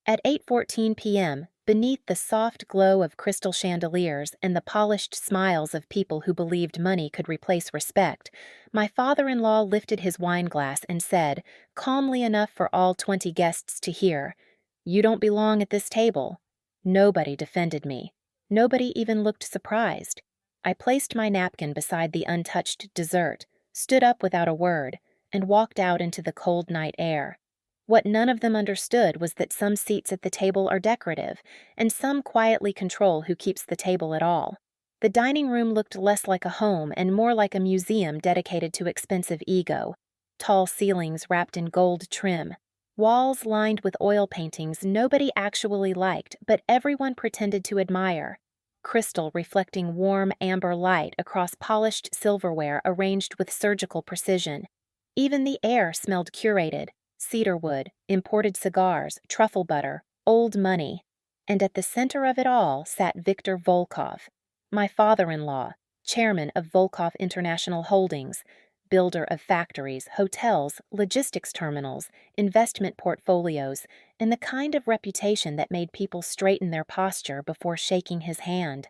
At 8:14 p.m., beneath the soft glow of crystal chandeliers and the polished smiles of people who believed money could replace respect, my father-in-law lifted his wineglass and said, calmly enough for all 20 guests to hear, "You don't belong at this table." Nobody defended me. Nobody even looked surprised. I placed my napkin beside the untouched dessert, stood up without a word, and walked out into the cold night air. What none of them understood was that some seats at the table are decorative, and some quietly control who keeps the table at all. The dining room looked less like a home and more like a museum dedicated to expensive ego. Tall ceilings wrapped in gold trim, walls lined with oil paintings nobody actually liked, but everyone pretended to admire. Crystal reflecting warm amber light across polished silverware arranged with surgical precision. Even the air smelled curated. Cedarwood, imported cigars, truffle butter, old money. And at the center of it all sat Viktor Volkov, my father-in-law, chairman of Volkov International Holdings, builder of factories, hotels, logistics terminals, investment portfolios, and the kind of reputation that made people straighten their posture before shaking his hand.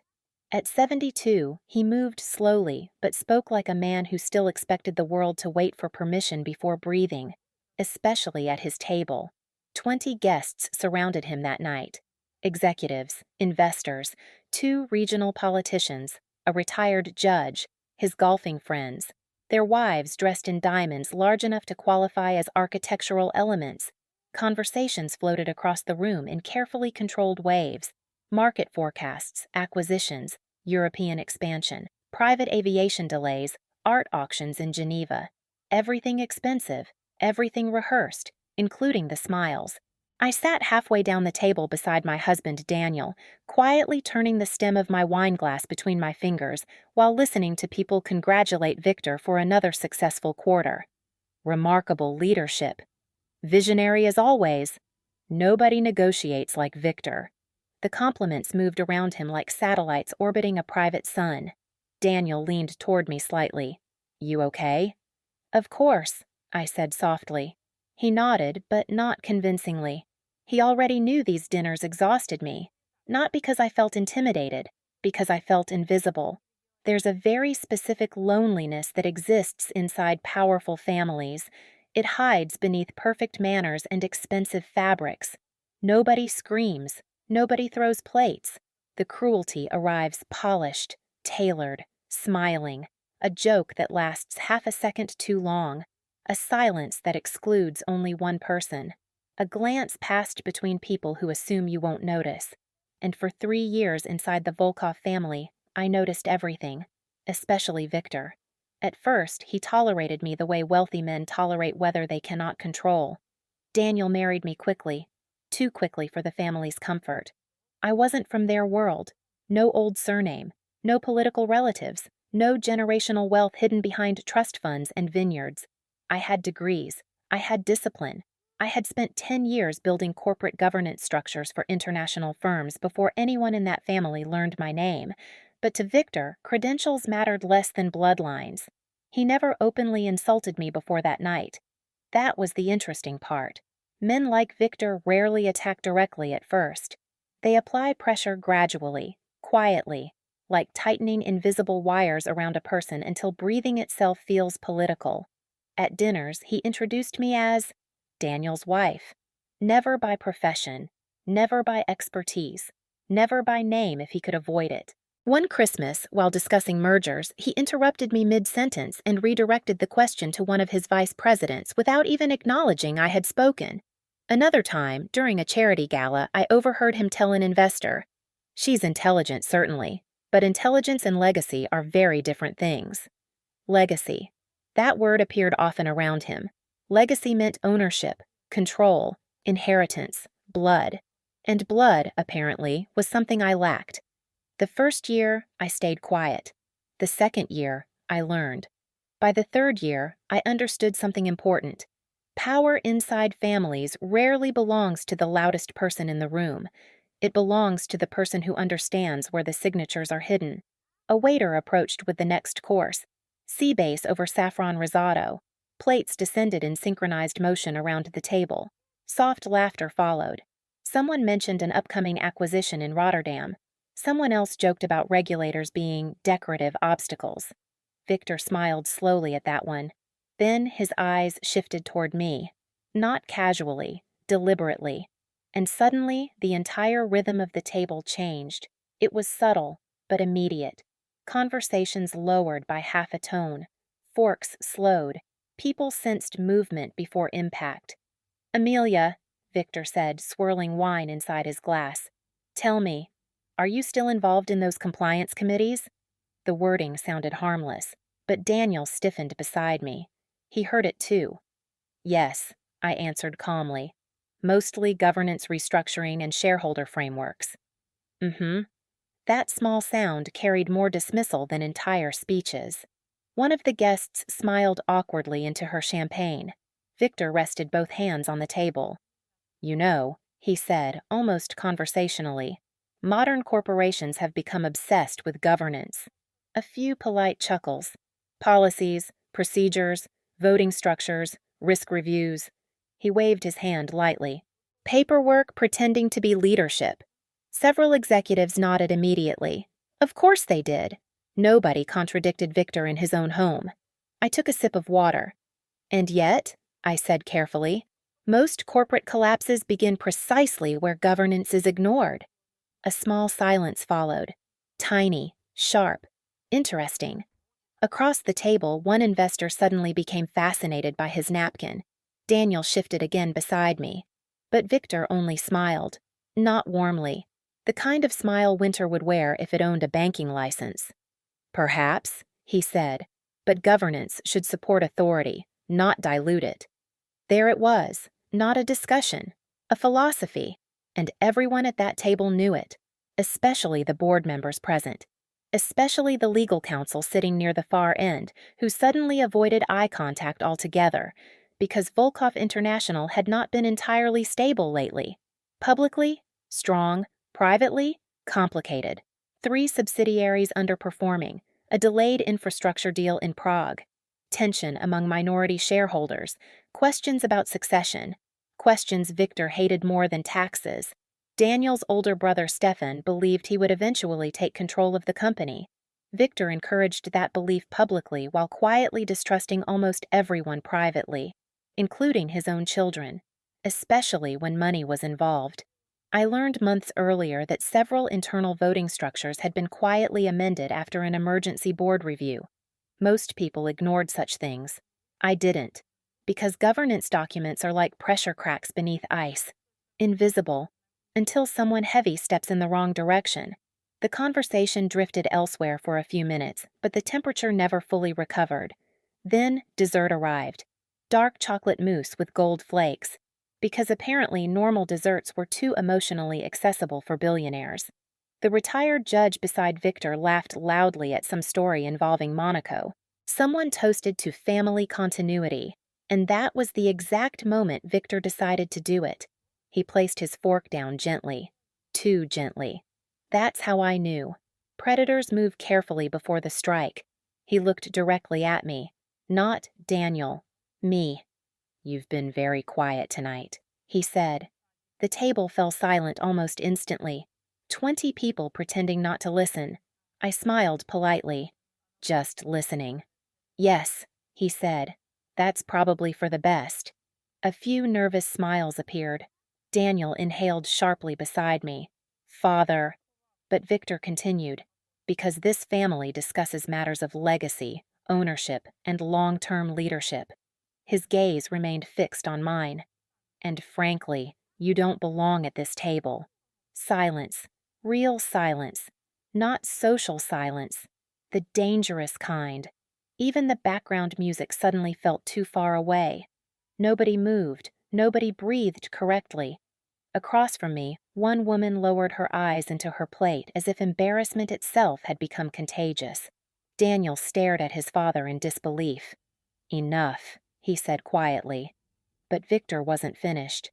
At 72, he moved slowly, but spoke like a man who still expected the world to wait for permission before breathing. Especially at his table. 20 guests surrounded him that night. Executives, investors, 2 regional politicians, a retired judge, his golfing friends, their wives dressed in diamonds large enough to qualify as architectural elements. Conversations floated across the room in carefully controlled waves. Market forecasts, acquisitions, European expansion, private aviation delays, art auctions in Geneva. Everything expensive. Everything rehearsed, including the smiles. I sat halfway down the table beside my husband Daniel, quietly turning the stem of my wineglass between my fingers while listening to people congratulate Victor for another successful quarter. Remarkable leadership. Visionary as always. Nobody negotiates like Victor. The compliments moved around him like satellites orbiting a private sun. Daniel leaned toward me slightly. "You okay?" "Of course," I said softly. He nodded, but not convincingly. He already knew these dinners exhausted me, not because I felt intimidated, because I felt invisible. There's a very specific loneliness that exists inside powerful families. It hides beneath perfect manners and expensive fabrics. Nobody screams. Nobody throws plates. The cruelty arrives polished, tailored, smiling. A joke that lasts half a second too long. A silence that excludes only one person. A glance passed between people who assume you won't notice. And for 3 years inside the Volkov family, I noticed everything, especially Victor. At first, he tolerated me the way wealthy men tolerate weather they cannot control. Daniel married me quickly, too quickly for the family's comfort. I wasn't from their world. No old surname, no political relatives, no generational wealth hidden behind trust funds and vineyards. I had degrees. I had discipline. I had spent 10 years building corporate governance structures for international firms before anyone in that family learned my name. But to Victor, credentials mattered less than bloodlines. He never openly insulted me before that night. That was the interesting part. Men like Victor rarely attack directly at first. They apply pressure gradually, quietly, like tightening invisible wires around a person until breathing itself feels political. At dinners, he introduced me as Daniel's wife. Never by profession, never by expertise, never by name if he could avoid it. One Christmas, while discussing mergers, he interrupted me mid-sentence and redirected the question to one of his vice presidents without even acknowledging I had spoken. Another time, during a charity gala, I overheard him tell an investor, "She's intelligent, certainly, but intelligence and legacy are very different things." Legacy. That word appeared often around him. Legacy meant ownership, control, inheritance, blood. And blood, apparently, was something I lacked. The first year, I stayed quiet. The second year, I learned. By the third year, I understood something important. Power inside families rarely belongs to the loudest person in the room. It belongs to the person who understands where the signatures are hidden. A waiter approached with the next course. Sea base over saffron risotto. Plates descended in synchronized motion around the table. Soft laughter followed. Someone mentioned an upcoming acquisition in Rotterdam. Someone else joked about regulators being decorative obstacles. Victor smiled slowly at that one. Then his eyes shifted toward me. Not casually, deliberately. And suddenly, the entire rhythm of the table changed. It was subtle, but immediate. Conversations lowered by half a tone. Forks slowed. People sensed movement before impact. "Amelia," Victor said, swirling wine inside his glass. "Tell me, are you still involved in those compliance committees?" The wording sounded harmless, but Daniel stiffened beside me. He heard it too. "Yes," I answered calmly. "Mostly governance restructuring and shareholder frameworks." "Mm-hmm." That small sound carried more dismissal than entire speeches. One of the guests smiled awkwardly into her champagne. Victor rested both hands on the table. "You know," he said, almost conversationally, "modern corporations have become obsessed with governance." A few polite chuckles. Policies, procedures, voting structures, risk reviews. He waved his hand lightly. "Paperwork pretending to be leadership." Several executives nodded immediately. Of course they did. Nobody contradicted Victor in his own home. I took a sip of water. "And yet," I said carefully, "most corporate collapses begin precisely where governance is ignored." A small silence followed. Tiny, sharp, interesting. Across the table, one investor suddenly became fascinated by his napkin. Daniel shifted again beside me. But Victor only smiled. Not warmly. The kind of smile Winter would wear if it owned a banking license. "Perhaps," he said, "but governance should support authority, not dilute it." There it was, not a discussion, a philosophy, and everyone at that table knew it, especially the board members present, especially the legal counsel sitting near the far end, who suddenly avoided eye contact altogether, because Volkov International had not been entirely stable lately. Publicly, strong; privately, complicated. 3 subsidiaries underperforming, a delayed infrastructure deal in Prague, tension among minority shareholders, questions about succession, questions Victor hated more than taxes. Daniel's older brother Stefan believed he would eventually take control of the company. Victor encouraged that belief publicly while quietly distrusting almost everyone privately, including his own children, especially when money was involved. I learned months earlier that several internal voting structures had been quietly amended after an emergency board review. Most people ignored such things. I didn't, because governance documents are like pressure cracks beneath ice, invisible, until someone heavy steps in the wrong direction. The conversation drifted elsewhere for a few minutes, but the temperature never fully recovered. Then dessert arrived. Dark chocolate mousse with gold flakes, because apparently normal desserts were too emotionally accessible for billionaires. The retired judge beside Victor laughed loudly at some story involving Monaco. Someone toasted to family continuity, and that was the exact moment Victor decided to do it. He placed his fork down gently. Too gently. That's how I knew. Predators move carefully before the strike. He looked directly at me. Not Daniel. Me. "You've been very quiet tonight," he said. The table fell silent almost instantly. 20 people pretending not to listen. I smiled politely. "Just listening." "Yes," he said. "That's probably for the best." A few nervous smiles appeared. Daniel inhaled sharply beside me. "Father." But Victor continued, "Because this family discusses matters of legacy, ownership, and long-term leadership." His gaze remained fixed on mine. "And frankly, you don't belong at this table." Silence. Real silence. Not social silence. The dangerous kind. Even the background music suddenly felt too far away. Nobody moved. Nobody breathed correctly. Across from me, one woman lowered her eyes into her plate as if embarrassment itself had become contagious. Daniel stared at his father in disbelief. "Enough," he said quietly. But Victor wasn't finished.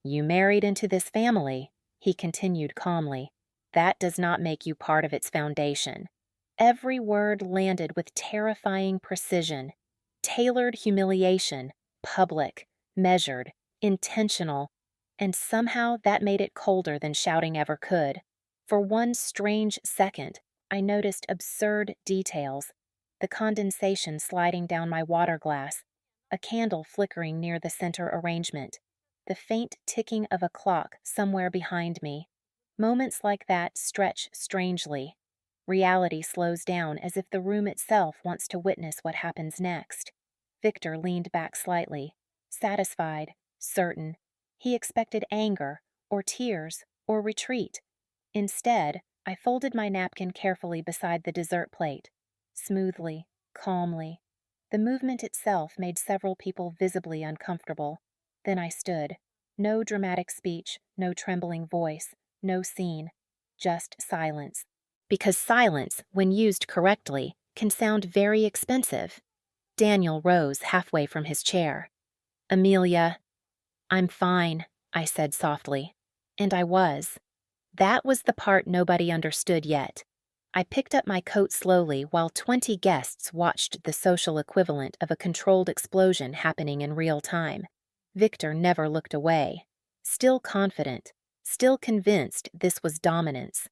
"You married into this family," he continued calmly. "That does not make you part of its foundation." Every word landed with terrifying precision. Tailored humiliation, public, measured, intentional. And somehow that made it colder than shouting ever could. For one strange second, I noticed absurd details: the condensation sliding down my water glass, a candle flickering near the center arrangement, the faint ticking of a clock somewhere behind me. Moments like that stretch strangely. Reality slows down as if the room itself wants to witness what happens next. Victor leaned back slightly, satisfied, certain. He expected anger, or tears, or retreat. Instead, I folded my napkin carefully beside the dessert plate. Smoothly, calmly. The movement itself made several people visibly uncomfortable. Then I stood. No dramatic speech, no trembling voice, no scene. Just silence. Because silence, when used correctly, can sound very expensive. Daniel rose halfway from his chair. "Amelia." "I'm fine," I said softly. And I was. That was the part nobody understood yet. I picked up my coat slowly while 20 guests watched the social equivalent of a controlled explosion happening in real time. Victor never looked away. Still confident, still convinced this was dominance.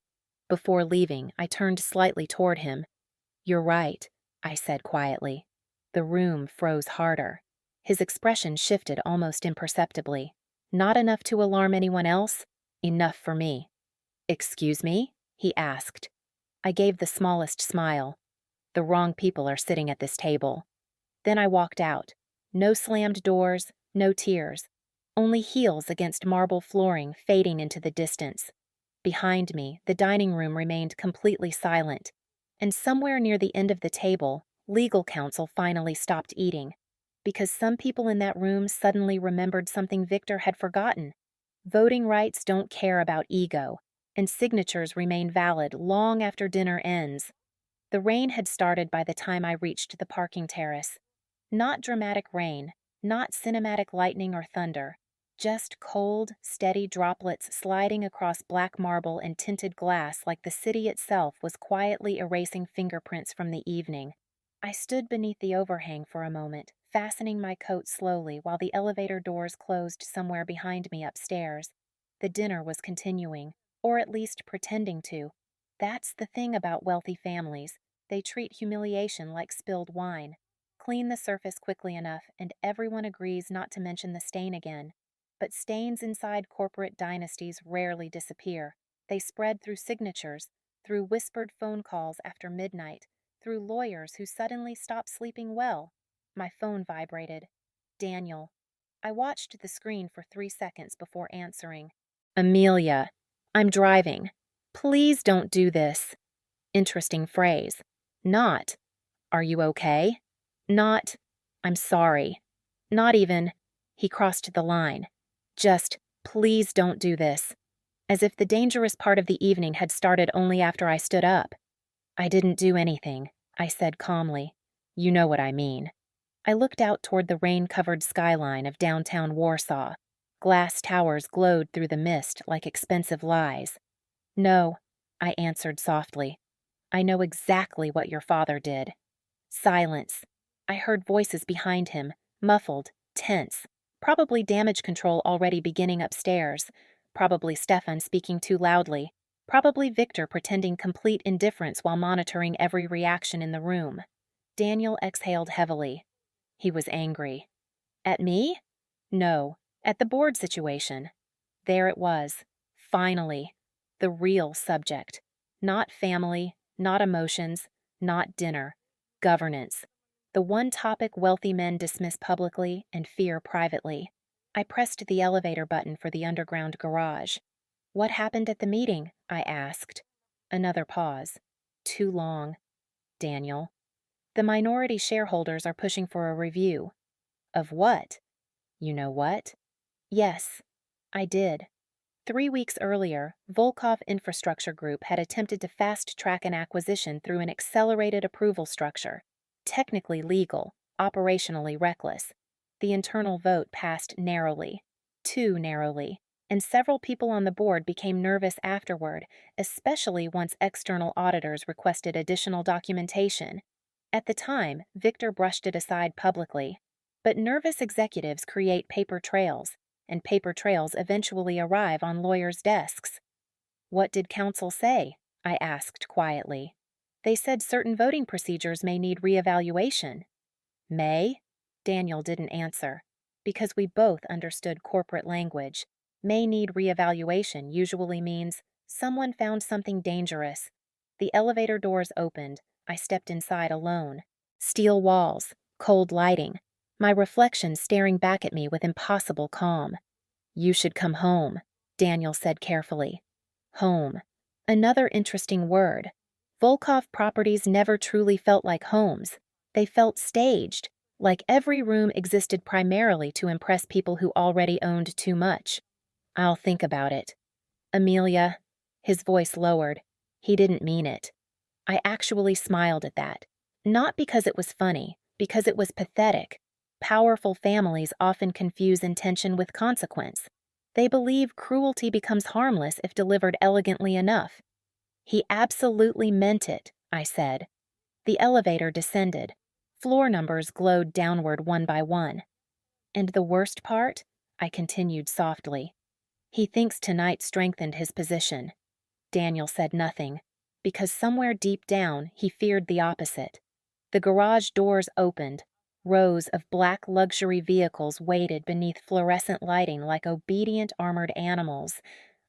Before leaving, I turned slightly toward him. "You're right," I said quietly. The room froze harder. His expression shifted almost imperceptibly. Not enough to alarm anyone else, enough for me. "Excuse me?" he asked. I gave the smallest smile. "The wrong people are sitting at this table." Then I walked out. No slammed doors, no tears. Only heels against marble flooring fading into the distance. Behind me, the dining room remained completely silent. And somewhere near the end of the table, legal counsel finally stopped eating. Because some people in that room suddenly remembered something Victor had forgotten. Voting rights don't care about ego, and signatures remain valid long after dinner ends. The rain had started by the time I reached the parking terrace. Not dramatic rain, not cinematic lightning or thunder, just cold, steady droplets sliding across black marble and tinted glass like the city itself was quietly erasing fingerprints from the evening. I stood beneath the overhang for a moment, fastening my coat slowly while the elevator doors closed somewhere behind me upstairs. The dinner was continuing, or at least pretending to. That's the thing about wealthy families. They treat humiliation like spilled wine. Clean the surface quickly enough, and everyone agrees not to mention the stain again. But stains inside corporate dynasties rarely disappear. They spread through signatures, through whispered phone calls after midnight, through lawyers who suddenly stop sleeping well. My phone vibrated. Daniel. I watched the screen for 3 seconds before answering. "Amelia, I'm driving. Please don't do this." Interesting phrase. Not, "Are you okay?" Not, "I'm sorry." Not even, "He crossed the line." Just, "Please don't do this." As if the dangerous part of the evening had started only after I stood up. "I didn't do anything," I said calmly. "You know what I mean." I looked out toward the rain-covered skyline of downtown Warsaw. Glass towers glowed through the mist like expensive lies. "No," I answered softly. "I know exactly what your father did." Silence. I heard voices behind him, muffled, tense. Probably damage control already beginning upstairs. Probably Stefan speaking too loudly. Probably Victor pretending complete indifference while monitoring every reaction in the room. Daniel exhaled heavily. He was angry. At me? No, at the board situation. There it was. Finally. The real subject. Not family, not emotions, not dinner. Governance. The one topic wealthy men dismiss publicly and fear privately. I pressed the elevator button for the underground garage. "What happened at the meeting?" I asked. Another pause. Too long. "Daniel." "The minority shareholders are pushing for a review." "Of what?" "You know what?" Yes, I did. 3 weeks earlier, Volkov Infrastructure Group had attempted to fast-track an acquisition through an accelerated approval structure. Technically legal, operationally reckless. The internal vote passed narrowly. Too narrowly. And several people on the board became nervous afterward, especially once external auditors requested additional documentation. At the time, Victor brushed it aside publicly. But nervous executives create paper trails. and paper trails eventually arrive on lawyers' desks. "What did counsel say?" I asked quietly. "They said certain voting procedures may need reevaluation." "May?" Daniel didn't answer. Because we both understood corporate language, "may need reevaluation" usually means someone found something dangerous. The elevator doors opened. I stepped inside alone. Steel walls, cold lighting, my reflection staring back at me with impossible calm. "You should come home," Daniel said carefully. Home. Another interesting word. Volkov properties never truly felt like homes. They felt staged, like every room existed primarily to impress people who already owned too much. "I'll think about it." "Amelia," his voice lowered. He didn't mean it. I actually smiled at that. Not because it was funny, because it was pathetic. Powerful families often confuse intention with consequence. They believe cruelty becomes harmless if delivered elegantly enough. "He absolutely meant it," I said. The elevator descended. Floor numbers glowed downward one by one. "And the worst part?" I continued softly. "He thinks tonight strengthened his position." Daniel said nothing, because somewhere deep down he feared the opposite. The garage doors opened. Rows of black luxury vehicles waited beneath fluorescent lighting like obedient armored animals.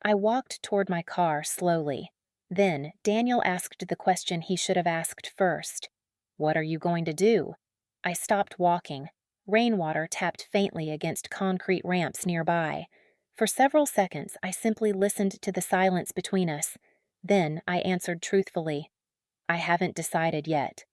I walked toward my car slowly. Then Daniel asked the question he should have asked first. "What are you going to do?" I stopped walking. Rainwater tapped faintly against concrete ramps nearby. For several seconds, I simply listened to the silence between us. Then I answered truthfully, "I haven't decided yet."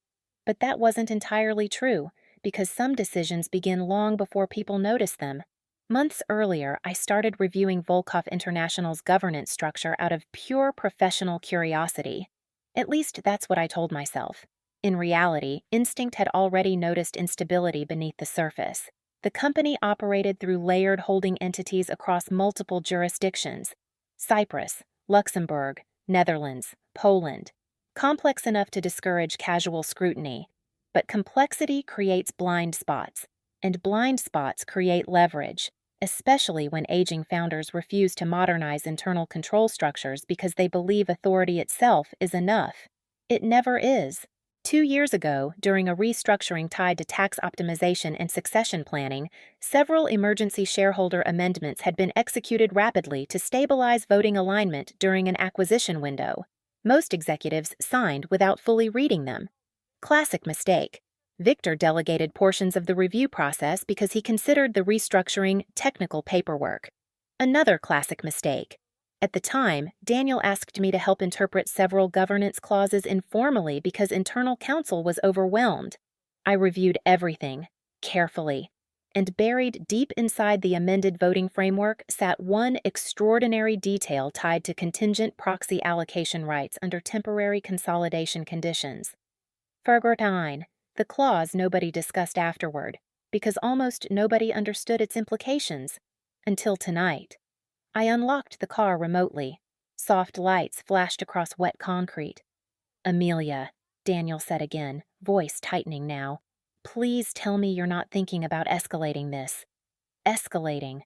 But that wasn't entirely true, because some decisions begin long before people notice them. Months earlier, I started reviewing Volkov International's governance structure out of pure professional curiosity. At least that's what I told myself. In reality, instinct had already noticed instability beneath the surface. The company operated through layered holding entities across multiple jurisdictions: Cyprus, Luxembourg, Netherlands, Poland. Complex enough to discourage casual scrutiny. But complexity creates blind spots, and blind spots create leverage, especially when aging founders refuse to modernize internal control structures because they believe authority itself is enough. It never is. 2 years ago, during a restructuring tied to tax optimization and succession planning, several emergency shareholder amendments had been executed rapidly to stabilize voting alignment during an acquisition window. Most executives signed without fully reading them. Classic mistake. Victor delegated portions of the review process because he considered the restructuring technical paperwork. Another classic mistake. At the time, Daniel asked me to help interpret several governance clauses informally because internal counsel was overwhelmed. I reviewed everything, carefully. And buried deep inside the amended voting framework sat one extraordinary detail tied to contingent proxy allocation rights under temporary consolidation conditions. Fergertine, the clause nobody discussed afterward, because almost nobody understood its implications. Until tonight. I unlocked the car remotely. Soft lights flashed across wet concrete. "Amelia," Daniel said again, voice tightening now. "Please tell me you're not thinking about escalating this." Escalating.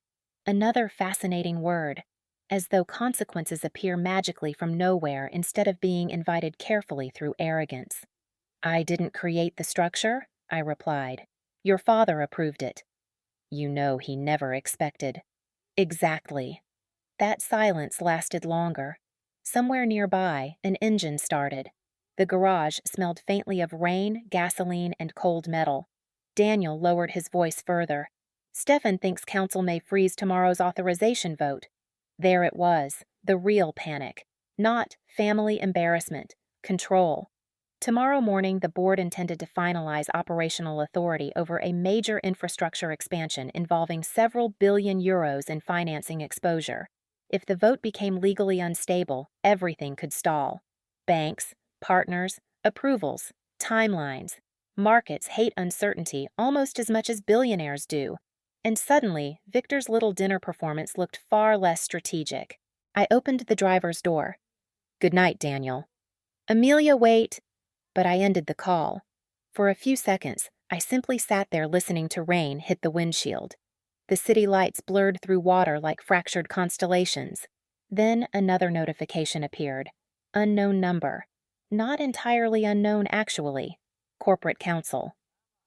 Another fascinating word. As though consequences appear magically from nowhere instead of being invited carefully through arrogance. "I didn't create the structure," I replied. "Your father approved it." "You know he never expected." "Exactly." That silence lasted longer. Somewhere nearby, an engine started. The garage smelled faintly of rain, gasoline, and cold metal. Daniel lowered his voice further. "Stefan thinks council may freeze tomorrow's authorization vote." There it was, the real panic. Not family embarrassment, control. Tomorrow morning, the board intended to finalize operational authority over a major infrastructure expansion involving several billion euros in financing exposure. If the vote became legally unstable, everything could stall. Banks, partners, approvals, timelines. Markets hate uncertainty almost as much as billionaires do. And suddenly, Victor's little dinner performance looked far less strategic. I opened the driver's door. "Good night, Daniel." "Amelia, wait." But I ended the call. For a few seconds, I simply sat there listening to rain hit the windshield. The city lights blurred through water like fractured constellations. Then another notification appeared. Unknown number. Not entirely unknown, actually. Corporate counsel.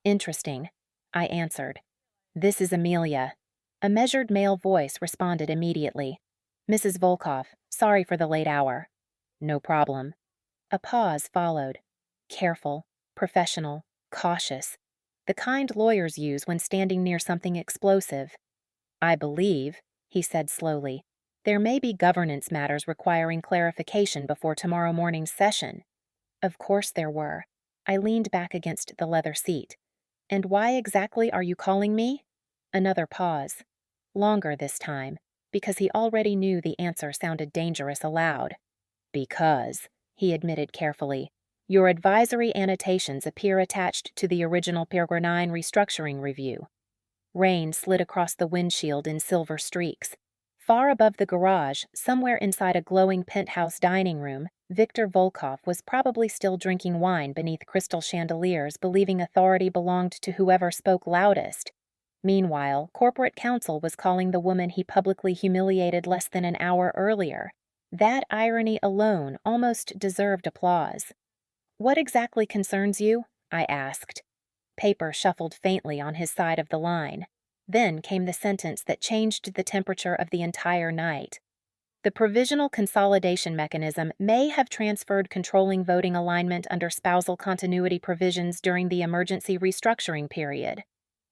Interesting, I answered. This is Amelia. A measured male voice responded immediately. Mrs. Volkov, sorry for the late hour. No problem. A pause followed. Careful, professional, cautious. The kind lawyers use when standing near something explosive. I believe, he said slowly, there may be governance matters requiring clarification before tomorrow morning's session. Of course there were. I leaned back against the leather seat. And why exactly are you calling me? Another pause. Longer this time, because he already knew the answer sounded dangerous aloud. Because, he admitted carefully, your advisory annotations appear attached to the original Paragraph 9 restructuring review. Rain slid across the windshield in silver streaks. Far above the garage, somewhere inside a glowing penthouse dining room, Viktor Volkov was probably still drinking wine beneath crystal chandeliers, believing authority belonged to whoever spoke loudest. Meanwhile, corporate counsel was calling the woman he publicly humiliated less than an hour earlier. That irony alone almost deserved applause. What exactly concerns you? I asked. Paper shuffled faintly on his side of the line. Then came the sentence that changed the temperature of the entire night. The provisional consolidation mechanism may have transferred controlling voting alignment under spousal continuity provisions during the emergency restructuring period.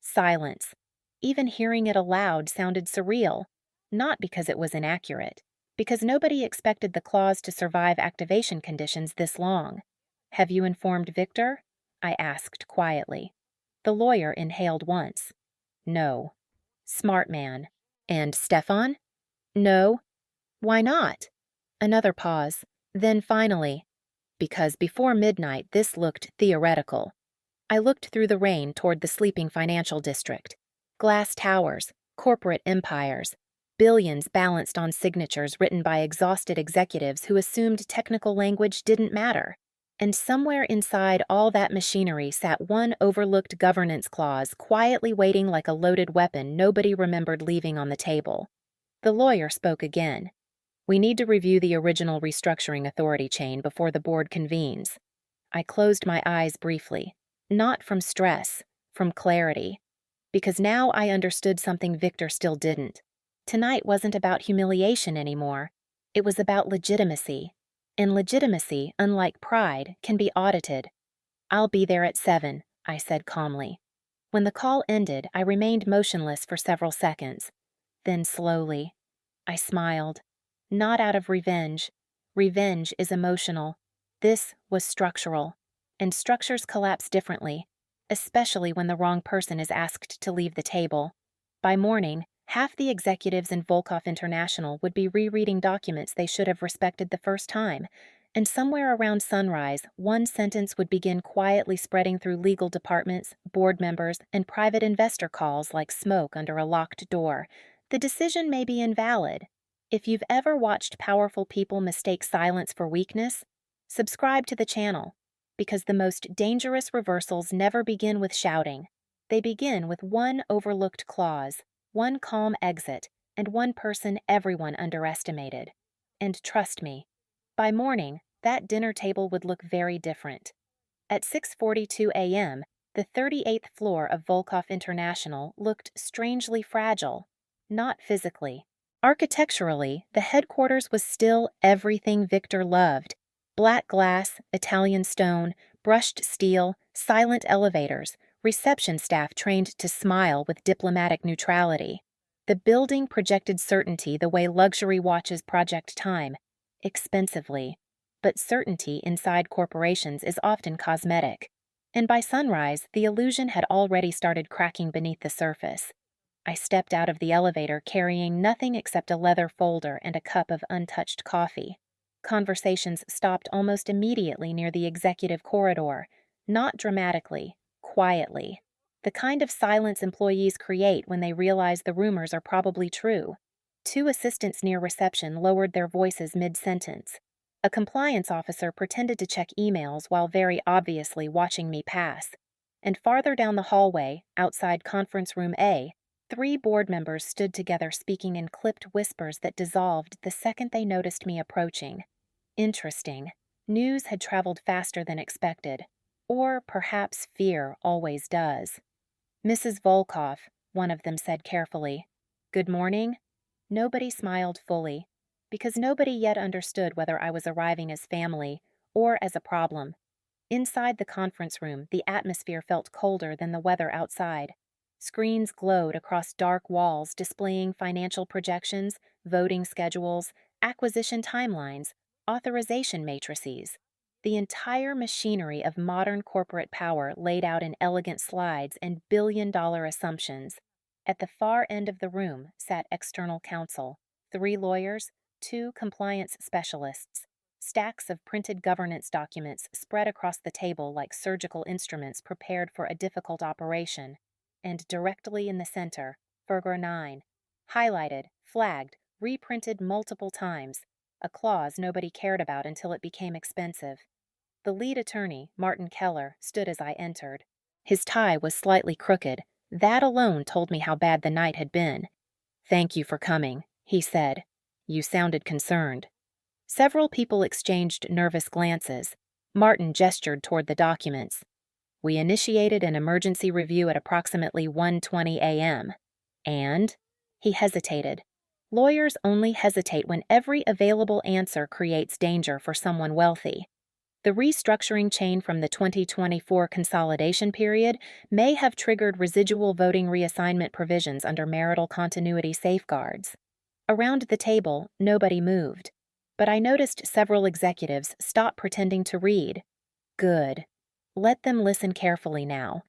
Silence. Even hearing it aloud sounded surreal, not because it was inaccurate, because nobody expected the clause to survive activation conditions this long. Have you informed Victor? I asked quietly. The lawyer inhaled once. No. Smart man. And Stefan? No. Why not? Another pause. Then finally, because before midnight this looked theoretical. I looked through the rain toward the sleeping financial district. Glass towers, corporate empires, billions balanced on signatures written by exhausted executives who assumed technical language didn't matter. And somewhere inside all that machinery sat one overlooked governance clause quietly waiting like a loaded weapon nobody remembered leaving on the table. The lawyer spoke again. We need to review the original restructuring authority chain before the board convenes. I closed my eyes briefly, not from stress, from clarity. Because now I understood something Victor still didn't. Tonight wasn't about humiliation anymore. It was about legitimacy. And legitimacy, unlike pride, can be audited. I'll be there at 7, I said calmly. When the call ended, I remained motionless for several seconds. Then slowly, I smiled. Not out of revenge. Revenge is emotional. This was structural. And structures collapse differently, especially when the wrong person is asked to leave the table. By morning, half the executives in Volkov International would be rereading documents they should have respected the first time, and somewhere around sunrise, one sentence would begin quietly spreading through legal departments, board members, and private investor calls like smoke under a locked door. The decision may be invalid. If you've ever watched powerful people mistake silence for weakness, subscribe to the channel, because the most dangerous reversals never begin with shouting. They begin with one overlooked clause, one calm exit, and one person everyone underestimated. And trust me, by morning, that dinner table would look very different. At 6:42 a.m., the 38th floor of Volkov International looked strangely fragile, not physically. Architecturally, the headquarters was still everything Victor loved. Black glass, Italian stone, brushed steel, silent elevators, reception staff trained to smile with diplomatic neutrality. The building projected certainty the way luxury watches project time, expensively. But certainty inside corporations is often cosmetic. And by sunrise, the illusion had already started cracking beneath the surface. I stepped out of the elevator carrying nothing except a leather folder and a cup of untouched coffee. Conversations stopped almost immediately near the executive corridor, not dramatically, quietly. The kind of silence employees create when they realize the rumors are probably true. 2 assistants near reception lowered their voices mid-sentence. A compliance officer pretended to check emails while very obviously watching me pass. And farther down the hallway, outside conference room A, 3 board members stood together speaking in clipped whispers that dissolved the second they noticed me approaching. Interesting. News had traveled faster than expected. Or perhaps fear always does. "Mrs. Volkov," one of them said carefully. "Good morning?" Nobody smiled fully, because nobody yet understood whether I was arriving as family or as a problem. Inside the conference room, the atmosphere felt colder than the weather outside. Screens glowed across dark walls displaying financial projections, voting schedules, acquisition timelines, authorization matrices. The entire machinery of modern corporate power laid out in elegant slides and billion-dollar assumptions. At the far end of the room sat external counsel, 3 lawyers, 2 compliance specialists. Stacks of printed governance documents spread across the table like surgical instruments prepared for a difficult operation. And directly in the center, Figure 9. Highlighted, flagged, reprinted multiple times. A clause nobody cared about until it became expensive. The lead attorney, Martin Keller, stood as I entered. His tie was slightly crooked. That alone told me how bad the night had been. "Thank you for coming," he said. "You sounded concerned." Several people exchanged nervous glances. Martin gestured toward the documents. "We initiated an emergency review at approximately 1:20 a.m. And?" He hesitated. Lawyers only hesitate when every available answer creates danger for someone wealthy. The restructuring chain from the 2024 consolidation period may have triggered residual voting reassignment provisions under marital continuity safeguards. Around the table, nobody moved. But I noticed several executives stop pretending to read. Good. Let them listen carefully now.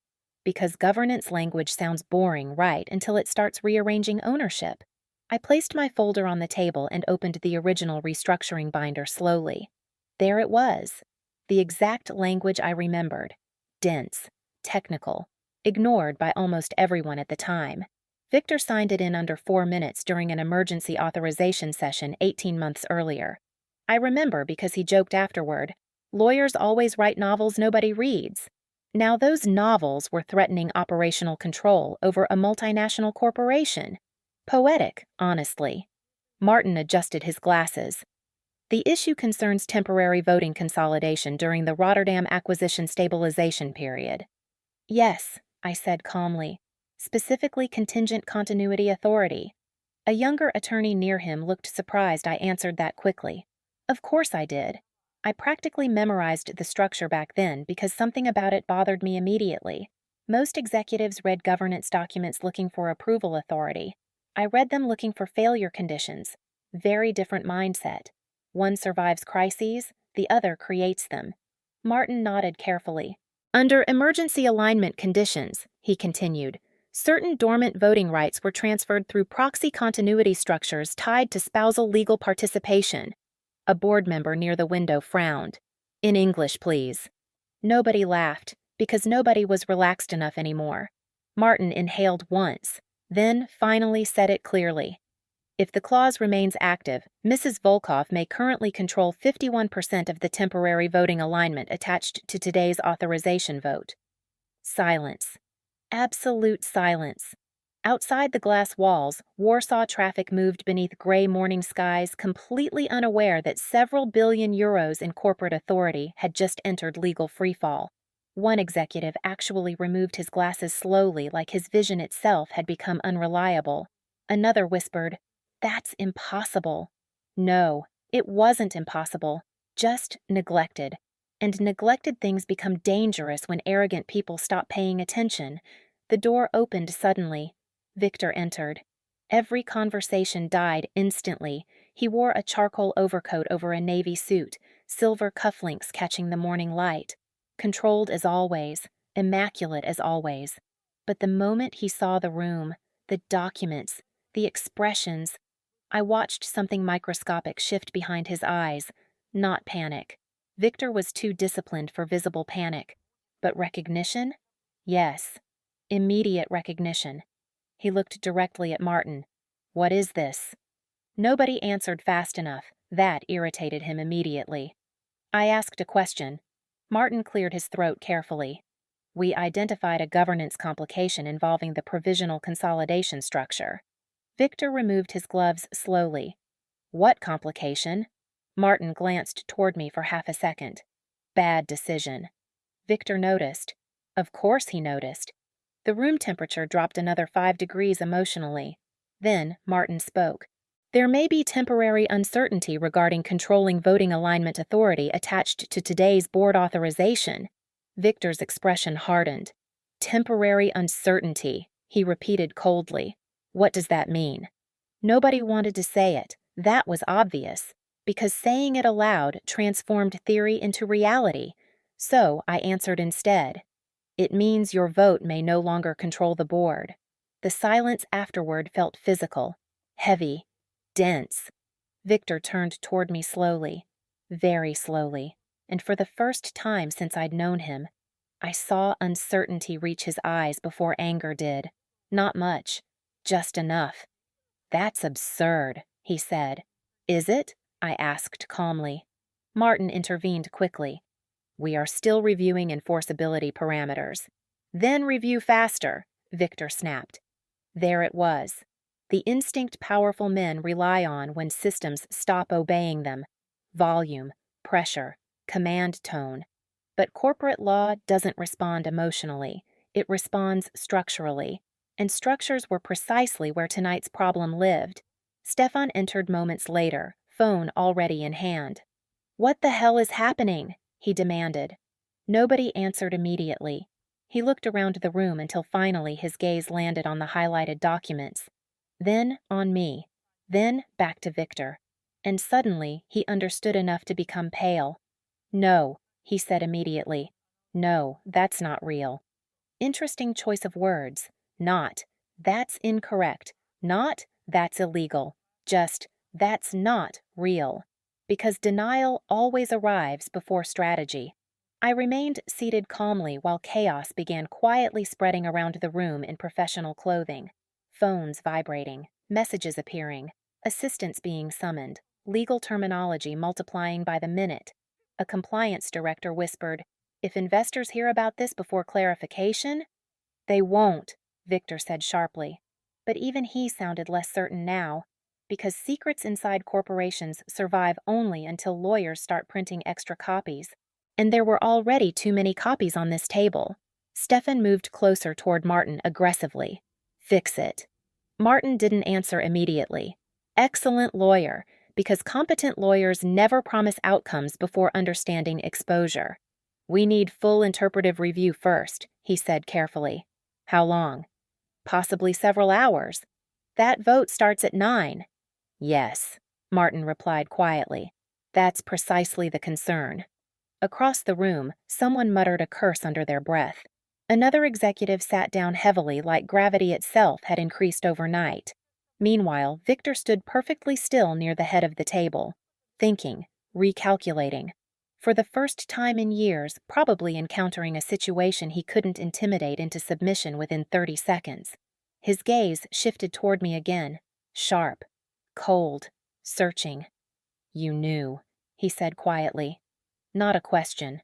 Because governance language sounds boring, right, until it starts rearranging ownership. I placed my folder on the table and opened the original restructuring binder slowly. There it was. The exact language I remembered. Dense. Technical. Ignored by almost everyone at the time. Victor signed it in under 4 minutes during an emergency authorization session 18 months earlier. I remember because he joked afterward, "Lawyers always write novels nobody reads." Now those novels were threatening operational control over a multinational corporation. Poetic, honestly. Martin adjusted his glasses. "The issue concerns temporary voting consolidation during the Rotterdam acquisition stabilization period." "Yes," I said calmly. "Specifically contingent continuity authority." A younger attorney near him looked surprised I answered that quickly. Of course I did. I practically memorized the structure back then because something about it bothered me immediately. Most executives read governance documents looking for approval authority. I read them looking for failure conditions. Very different mindset. One survives crises, the other creates them. Martin nodded carefully. "Under emergency alignment conditions," he continued, "certain dormant voting rights were transferred through proxy continuity structures tied to spousal legal participation." A board member near the window frowned. "In English, please." Nobody laughed, because nobody was relaxed enough anymore. Martin inhaled once, then finally said it clearly. "If the clause remains active, Mrs. Volkov may currently control 51% of the temporary voting alignment attached to today's authorization vote." Silence. Absolute silence. Outside the glass walls, Warsaw traffic moved beneath gray morning skies, completely unaware that several billion euros in corporate authority had just entered legal freefall. One executive actually removed his glasses slowly, like his vision itself had become unreliable. Another whispered, "That's impossible." No, it wasn't impossible, just neglected. And neglected things become dangerous when arrogant people stop paying attention. The door opened suddenly. Victor entered. Every conversation died instantly. He wore a charcoal overcoat over a navy suit, silver cufflinks catching the morning light. Controlled as always, immaculate as always. But the moment he saw the room, the documents, the expressions, I watched something microscopic shift behind his eyes. Not panic. Victor was too disciplined for visible panic. But recognition? Yes. Immediate recognition. He looked directly at Martin. "What is this?" Nobody answered fast enough. That irritated him immediately. I asked a question. Martin cleared his throat carefully. We identified a governance complication involving the provisional consolidation structure. Victor removed his gloves slowly. What complication? Martin glanced toward me for half a second. Bad decision. Victor noticed. Of course he noticed. The room temperature dropped another 5 degrees emotionally. Then Martin spoke. There may be temporary uncertainty regarding controlling voting alignment authority attached to today's board authorization. Victor's expression hardened. Temporary uncertainty, he repeated coldly. What does that mean? Nobody wanted to say it. That was obvious, because saying it aloud transformed theory into reality. So I answered instead. It means your vote may no longer control the board. The silence afterward felt physical, heavy, dense. Victor turned toward me slowly, very slowly, and for the first time since I'd known him, I saw uncertainty reach his eyes before anger did. Not much, just enough. That's absurd, he said. Is it? I asked calmly. Martin intervened quickly. We are still reviewing enforceability parameters. Then review faster, Victor snapped. There it was. The instinct powerful men rely on when systems stop obeying them. Volume, pressure, command tone. But corporate law doesn't respond emotionally. It responds structurally. And structures were precisely where tonight's problem lived. Stefan entered moments later, phone already in hand. What the hell is happening? He demanded. Nobody answered immediately. He looked around the room until finally his gaze landed on the highlighted documents. Then on me. Then back to Victor. And suddenly he understood enough to become pale. No, he said immediately. No, that's not real. Interesting choice of words. Not. That's incorrect. Not. That's illegal. Just. That's not real. Because denial always arrives before strategy. I remained seated calmly while chaos began quietly spreading around the room in professional clothing. Phones vibrating, messages appearing, assistants being summoned, legal terminology multiplying by the minute. A compliance director whispered, "If investors hear about this before clarification—" "They won't," Victor said sharply. But even he sounded less certain now. Because secrets inside corporations survive only until lawyers start printing extra copies. And there were already too many copies on this table. Stefan moved closer toward Martin aggressively. Fix it. Martin didn't answer immediately. Excellent lawyer, because competent lawyers never promise outcomes before understanding exposure. We need full interpretive review first, he said carefully. How long? Possibly several hours. That vote starts at 9. Yes, Martin replied quietly. That's precisely the concern. Across the room, someone muttered a curse under their breath. Another executive sat down heavily like gravity itself had increased overnight. Meanwhile, Victor stood perfectly still near the head of the table, thinking, recalculating. For the first time in years, probably encountering a situation he couldn't intimidate into submission within 30 seconds. His gaze shifted toward me again, sharp. Cold, searching. You knew, he said quietly. Not a question.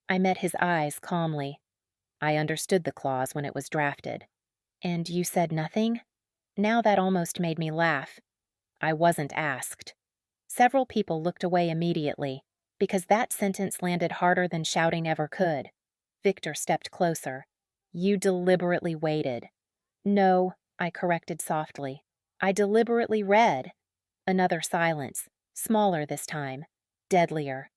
I met his eyes calmly. I understood the clause when it was drafted. And you said nothing? Now that almost made me laugh. I wasn't asked. Several people looked away immediately, because that sentence landed harder than shouting ever could. Victor stepped closer. You deliberately waited. No, I corrected softly. I deliberately read. Another silence, smaller this time, deadlier.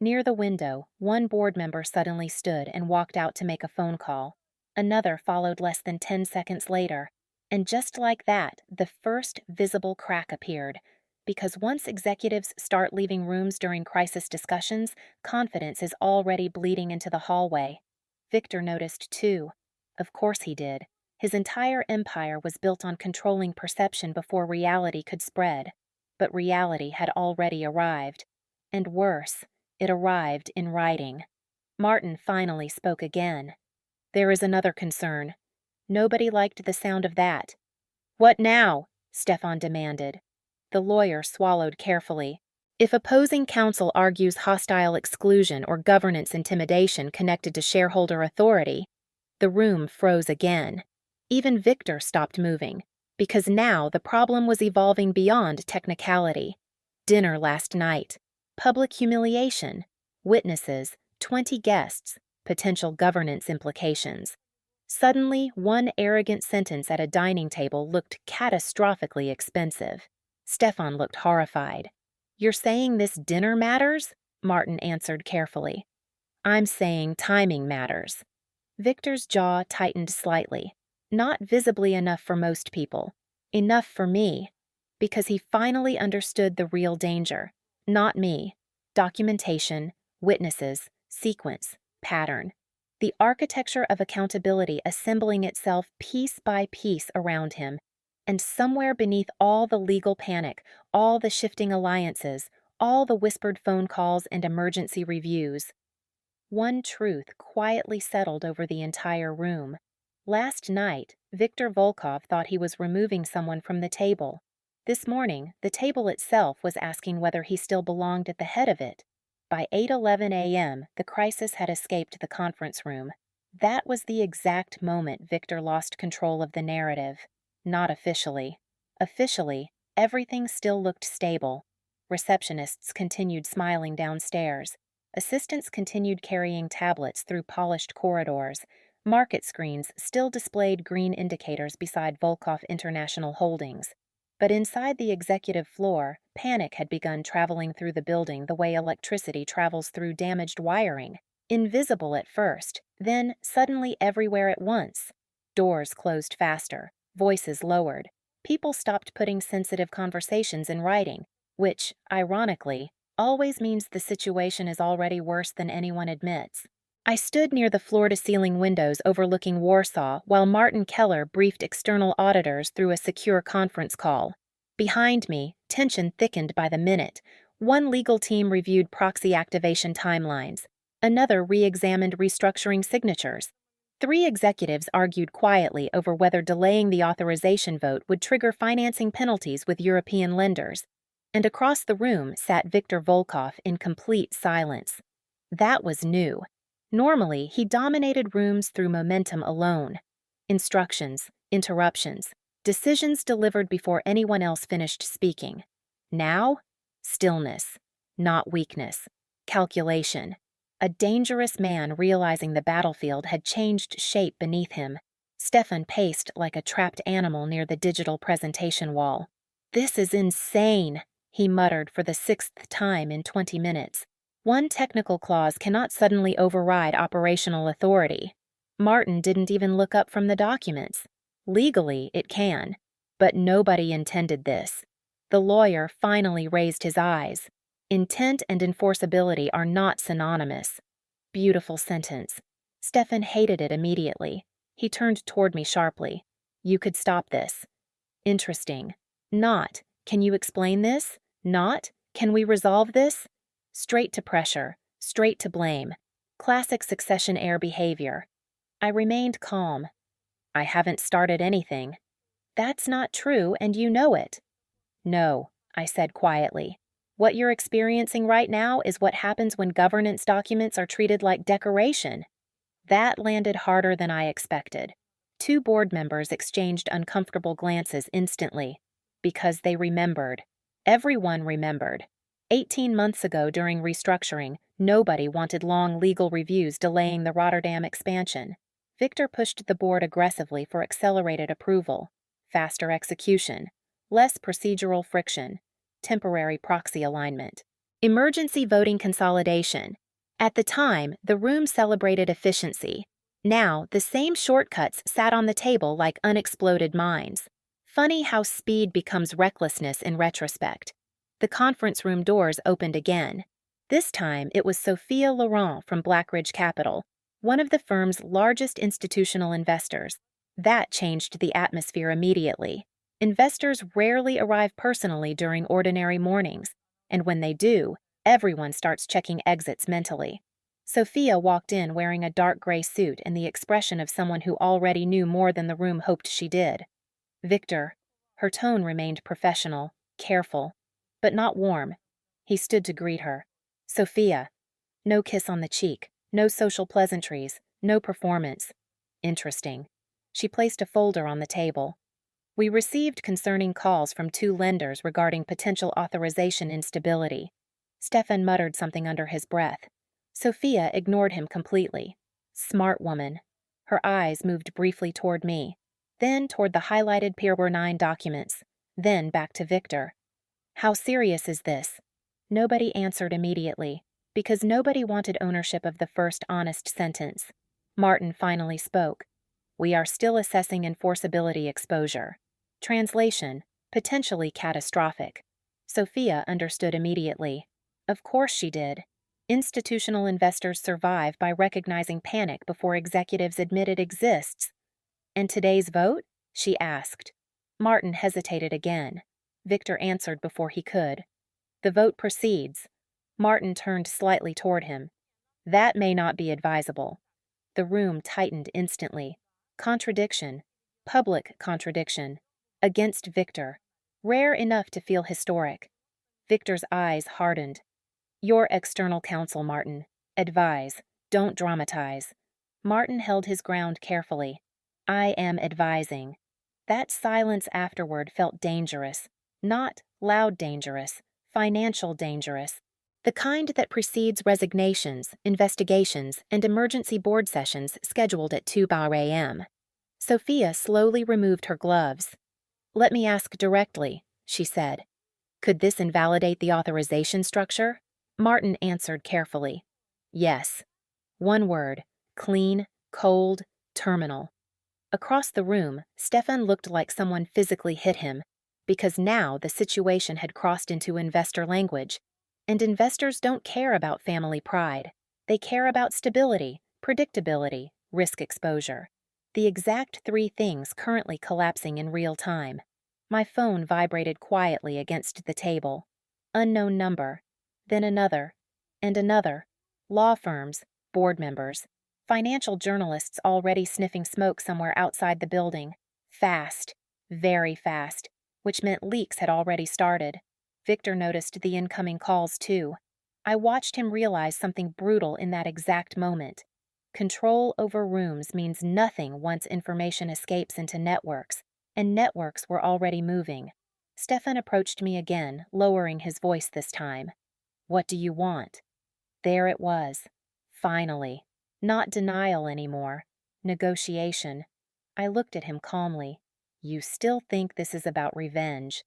Near the window, one board member suddenly stood and walked out to make a phone call. Another followed less than 10 seconds later. And just like that, the first visible crack appeared. Because once executives start leaving rooms during crisis discussions, confidence is already bleeding into the hallway. Victor noticed too. Of course he did. His entire empire was built on controlling perception before reality could spread. But reality had already arrived. And worse, it arrived in writing. Martin finally spoke again. There is another concern. Nobody liked the sound of that. What now? Stefan demanded. The lawyer swallowed carefully. If opposing counsel argues hostile exclusion or governance intimidation connected to shareholder authority, The room froze again. Even Victor stopped moving, because now the problem was evolving beyond technicality. Dinner last night, public humiliation, witnesses, 20 guests, potential governance implications. Suddenly, one arrogant sentence at a dining table looked catastrophically expensive. Stefan looked horrified. "You're saying this dinner matters?" Martin answered carefully. "I'm saying timing matters." Victor's jaw tightened slightly. Not visibly enough for most people. Enough for me. Because he finally understood the real danger. Not me. Documentation, witnesses, sequence, pattern. The architecture of accountability assembling itself piece by piece around him. And somewhere beneath all the legal panic, all the shifting alliances, all the whispered phone calls and emergency reviews, one truth quietly settled over the entire room. Last night, Viktor Volkov thought he was removing someone from the table. This morning, the table itself was asking whether he still belonged at the head of it. By 8:11 a.m., the crisis had escaped the conference room. That was the exact moment Viktor lost control of the narrative. Not officially. Officially, everything still looked stable. Receptionists continued smiling downstairs. Assistants continued carrying tablets through polished corridors. Market screens still displayed green indicators beside Volkov International Holdings. But inside the executive floor, panic had begun traveling through the building the way electricity travels through damaged wiring. Invisible at first, then suddenly everywhere at once. Doors closed faster, voices lowered. People stopped putting sensitive conversations in writing, which, ironically, always means the situation is already worse than anyone admits. I stood near the floor-to-ceiling windows overlooking Warsaw while Martin Keller briefed external auditors through a secure conference call. Behind me, tension thickened by the minute. One legal team reviewed proxy activation timelines. Another re-examined restructuring signatures. 3 executives argued quietly over whether delaying the authorization vote would trigger financing penalties with European lenders. And across the room sat Viktor Volkov in complete silence. That was new. Normally, he dominated rooms through momentum alone. Instructions, interruptions, decisions delivered before anyone else finished speaking. Now, stillness, not weakness, calculation. A dangerous man realizing the battlefield had changed shape beneath him. Stefan paced like a trapped animal near the digital presentation wall. "This is insane," he muttered for the 6th time in 20 minutes. One technical clause cannot suddenly override operational authority. Martin didn't even look up from the documents. Legally, it can. But nobody intended this. The lawyer finally raised his eyes. Intent and enforceability are not synonymous. Beautiful sentence. Stefan hated it immediately. He turned toward me sharply. "You could stop this." Interesting. Not, "Can you explain this?" Not, "Can we resolve this?" Straight to pressure, straight to blame. Classic succession heir behavior. I remained calm. "I haven't started anything." "That's not true, and you know it." "No," I said quietly. "What you're experiencing right now is what happens when governance documents are treated like decoration." That landed harder than I expected. 2 board members exchanged uncomfortable glances instantly. Because they remembered. Everyone remembered. 18 months ago during restructuring, nobody wanted long legal reviews delaying the Rotterdam expansion. Victor pushed the board aggressively for accelerated approval, faster execution, less procedural friction, temporary proxy alignment, emergency voting consolidation. At the time, the room celebrated efficiency. Now, the same shortcuts sat on the table like unexploded mines. Funny how speed becomes recklessness in retrospect. The conference room doors opened again. This time, it was Sophia Laurent from Blackridge Capital, one of the firm's largest institutional investors. That changed the atmosphere immediately. Investors rarely arrive personally during ordinary mornings, and when they do, everyone starts checking exits mentally. Sophia walked in wearing a dark gray suit and the expression of someone who already knew more than the room hoped she did. "Victor." Her tone remained professional, careful, but not warm. He stood to greet her. "Sophia." No kiss on the cheek, no social pleasantries, no performance. Interesting. She placed a folder on the table. We received concerning calls from 2 lenders regarding potential authorization instability. Stefan muttered something under his breath. Sophia ignored him completely. Smart woman. Her eyes moved briefly toward me, then toward the highlighted Pier 9 documents, then back to Victor. How serious is this? Nobody answered immediately, because nobody wanted ownership of the first honest sentence. Martin finally spoke. We are still assessing enforceability exposure. Translation, potentially catastrophic. Sophia understood immediately. Of course she did. Institutional investors survive by recognizing panic before executives admit it exists. And today's vote? She asked. Martin hesitated again. Victor answered before he could. The vote proceeds. Martin turned slightly toward him. That may not be advisable. The room tightened instantly. Contradiction. Public contradiction. Against Victor. Rare enough to feel historic. Victor's eyes hardened. Your external counsel, Martin. Advise. Don't dramatize. Martin held his ground carefully. I am advising. That silence afterward felt dangerous. Not loud dangerous. Financial dangerous. The kind that precedes resignations, investigations, and emergency board sessions scheduled at 2 a.m. Sophia slowly removed her gloves. Let me ask directly, she said. Could this invalidate the authorization structure? Martin answered carefully. Yes. One word. Clean, cold, terminal. Across the room, Stefan looked like someone physically hit him, because now the situation had crossed into investor language. And investors don't care about family pride. They care about stability, predictability, risk exposure. The exact 3 things currently collapsing in real time. My phone vibrated quietly against the table. Unknown number. Then another. And another. Law firms, board members. Financial journalists already sniffing smoke somewhere outside the building. Fast. Very fast. Which meant leaks had already started. Victor noticed the incoming calls, too. I watched him realize something brutal in that exact moment. Control over rooms means nothing once information escapes into networks, and networks were already moving. Stefan approached me again, lowering his voice this time. What do you want? There it was. Finally. Not denial anymore. Negotiation. I looked at him calmly. You still think this is about revenge.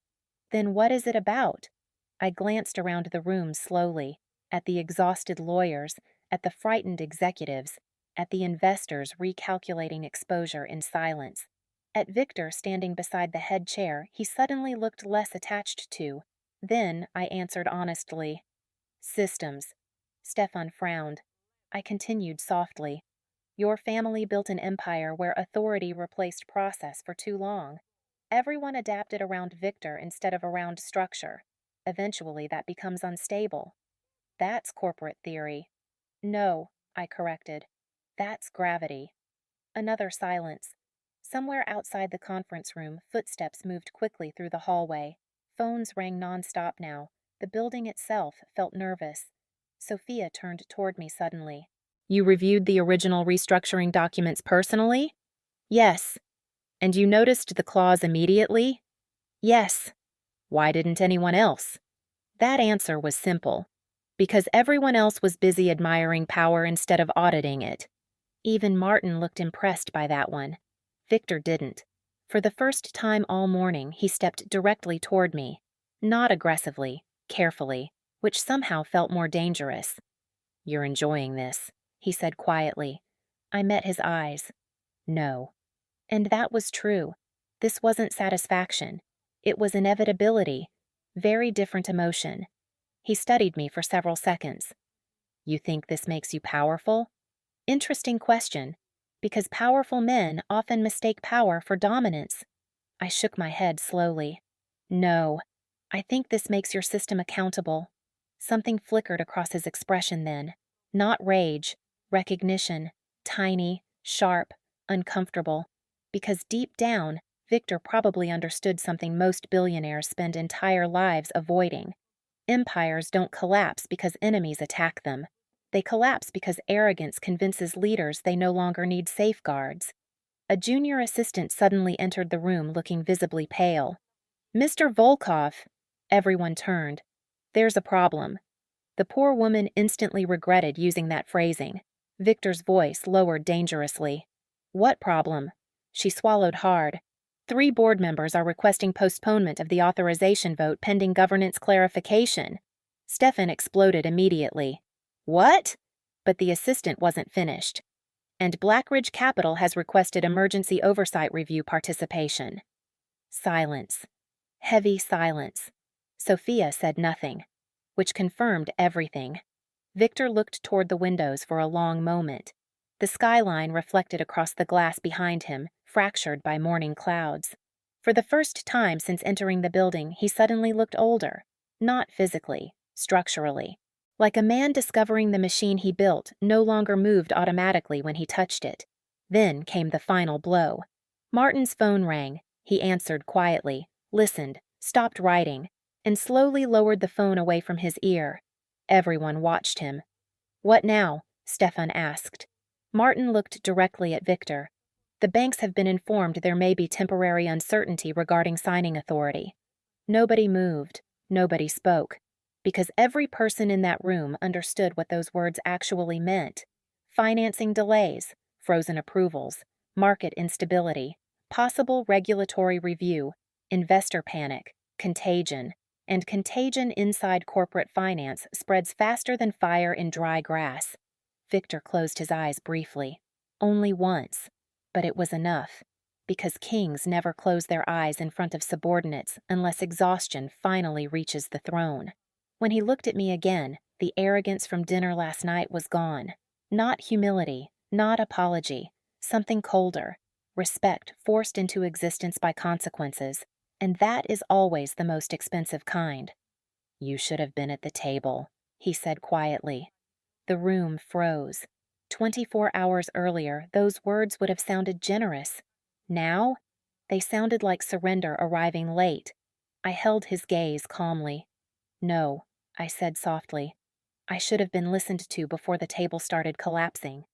Then what is it about? I glanced around the room slowly, at the exhausted lawyers, at the frightened executives, at the investors recalculating exposure in silence. At Victor standing beside the head chair he suddenly looked less attached to. Then I answered honestly. Systems. Stefan frowned. I continued softly. Your family built an empire where authority replaced process for too long. Everyone adapted around Victor instead of around structure. Eventually that becomes unstable. That's corporate theory. No, I corrected. That's gravity. Another silence. Somewhere outside the conference room, footsteps moved quickly through the hallway. Phones rang nonstop now. The building itself felt nervous. Sophia turned toward me suddenly. You reviewed the original restructuring documents personally? Yes. And you noticed the clause immediately? Yes. Why didn't anyone else? That answer was simple. Because everyone else was busy admiring power instead of auditing it. Even Martin looked impressed by that one. Victor didn't. For the first time all morning, he stepped directly toward me. Not aggressively, carefully, which somehow felt more dangerous. You're enjoying this, he said quietly. I met his eyes. No. And that was true. This wasn't satisfaction. It was inevitability. Very different emotion. He studied me for several seconds. You think this makes you powerful? Interesting question, because powerful men often mistake power for dominance. I shook my head slowly. No, I think this makes your system accountable. Something flickered across his expression then. Not rage, recognition, tiny, sharp, uncomfortable. Because deep down, Victor probably understood something most billionaires spend entire lives avoiding. Empires don't collapse because enemies attack them. They collapse because arrogance convinces leaders they no longer need safeguards. A junior assistant suddenly entered the room looking visibly pale. "Mr. Volkov!" Everyone turned. "There's a problem." The poor woman instantly regretted using that phrasing. Victor's voice lowered dangerously. "What problem?" She swallowed hard. "3 board members are requesting postponement of the authorization vote pending governance clarification." Stefan exploded immediately. "What?" But the assistant wasn't finished. "And Blackridge Capital has requested emergency oversight review participation." Silence. Heavy silence. Sophia said nothing, which confirmed everything. Victor looked toward the windows for a long moment. The skyline reflected across the glass behind him, fractured by morning clouds. For the first time since entering the building, he suddenly looked older. Not physically, structurally. Like a man discovering the machine he built no longer moved automatically when he touched it. Then came the final blow. Martin's phone rang. He answered quietly, listened, stopped writing, and slowly lowered the phone away from his ear. Everyone watched him. "What now?" Stefan asked. Martin looked directly at Victor. "The banks have been informed there may be temporary uncertainty regarding signing authority." Nobody moved. Nobody spoke. Because every person in that room understood what those words actually meant. Financing delays, frozen approvals, market instability, possible regulatory review, investor panic, contagion. And contagion inside corporate finance spreads faster than fire in dry grass. Victor closed his eyes briefly. Only once. But it was enough. Because kings never close their eyes in front of subordinates unless exhaustion finally reaches the throne. When he looked at me again, the arrogance from dinner last night was gone. Not humility, not apology, something colder. Respect forced into existence by consequences. And that is always the most expensive kind. "You should have been at the table," he said quietly. The room froze. 24 hours earlier, those words would have sounded generous. Now, they sounded like surrender arriving late. I held his gaze calmly. "No," I said softly. "I should have been listened to before the table started collapsing."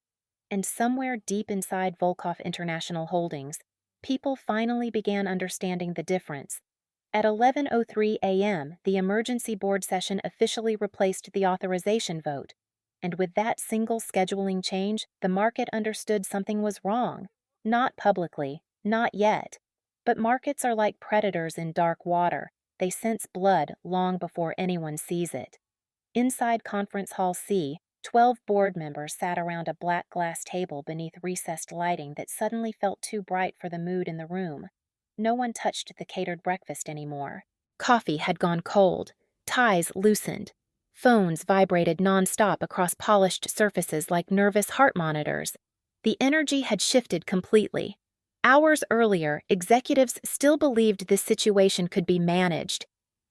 And somewhere deep inside Volkov International Holdings, people finally began understanding the difference. At 11:03 a.m., the emergency board session officially replaced the authorization vote. And with that single scheduling change, the market understood something was wrong. Not publicly, not yet. But markets are like predators in dark water. They sense blood long before anyone sees it. Inside Conference Hall C, 12 board members sat around a black glass table beneath recessed lighting that suddenly felt too bright for the mood in the room. No one touched the catered breakfast anymore. Coffee had gone cold, ties loosened. Phones vibrated nonstop across polished surfaces like nervous heart monitors. The energy had shifted completely. Hours earlier, executives still believed this situation could be managed.